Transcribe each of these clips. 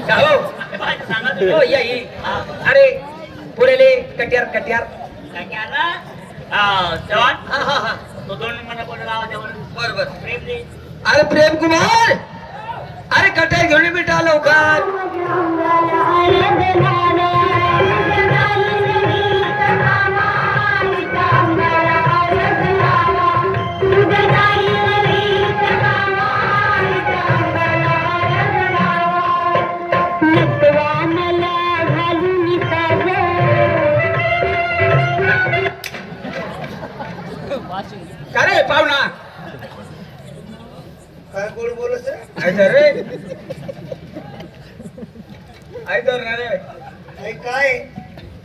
का हो सांगा हो या ही अरे पुरेले कट्यार कट्यार जवान हा हा हा तो 2 नंबर बोलला आवाज बरोबर प्रेम दे अरे प्रेम कुमार अरे कट्यार घेऊन बेटा लवकर का रे पाहुणा काय गोड बोलत ऐतर रे ऐतर ना रे आहे काय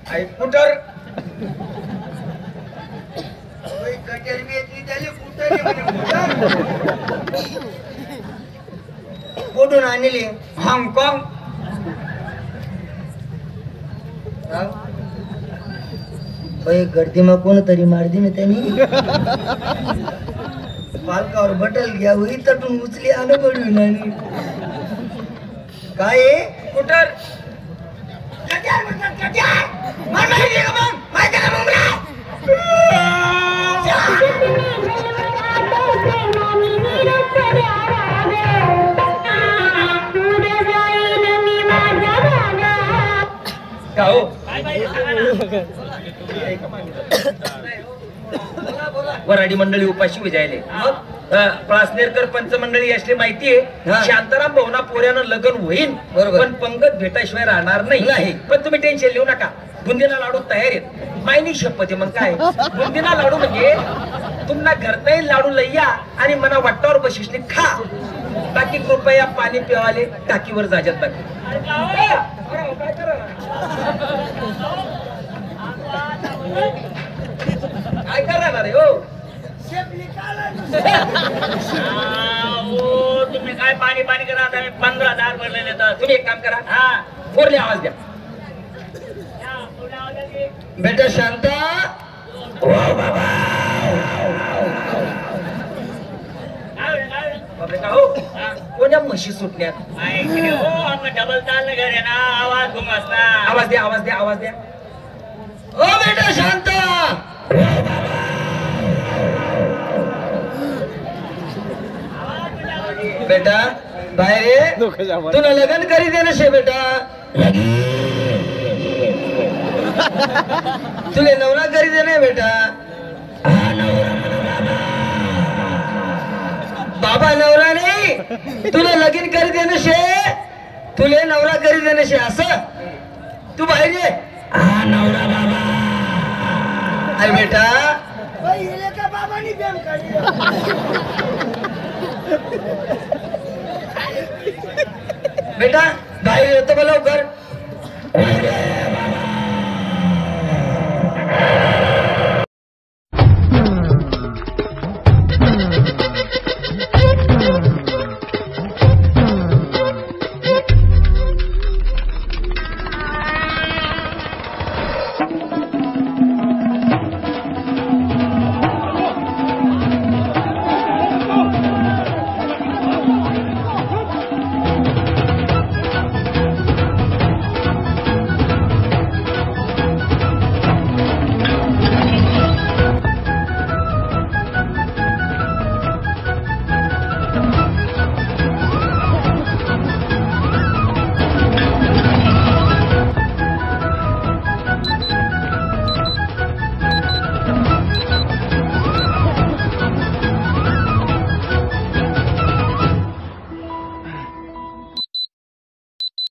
ऐ कुटर कटेल मी त्याला कुठं कुठून आणली हाँगकाँग गर्दीमा कोणतरी मारदी ना त्यांनी पालकावर बटल घ्या होई तटून उचली आलं पडून आणि काय कुटर का हो वराडी मंडळी उपाशी विजायले प्रासनेरकर पंचमंडळी असली माहितीये शांताराम भाऊना पोऱ्यानं लग्न होईल पण पंगत भेटाशिवाय राहणार नाही पण तुम्ही टेन्शन लिहू नका बुंदीना लाडू तयार आहेत मायनी शपथ आहे मग काय बुंदीना लाडू म्हणजे तुम्हाला घरता येईल लाडू लय्या आणि मना वाटावर बशिष्टी खा बाकी कृपया पाणी पिवाले टाकीवर जाजत बाकी काय करणार रे हो तुम्ही काय पाणी पाणी करा आता मी 15,000 भरलेले तर तुम्ही एक काम करा हा फोरले आवाज द्या बेटा शांता बापरे का हो कोण्या म्हशी सुटल्यात डबल चाललं घर आहे ना आवाज घुमसना आवाज द्या आवाज द्या आवाज द्या ओ बेटा शांता बेटा बाहेर ये तुला लग्न करी दे ना शे बेटा तुले नवरा करी दे ना बेटा बाबा नवरा नाही तुला लगीन करी दे ना शे तुले नवरा करी दे ना शे असं तू बाहेर ये नवरा बाबा अरे बेटा बेटा बाहेर येतो का लवकर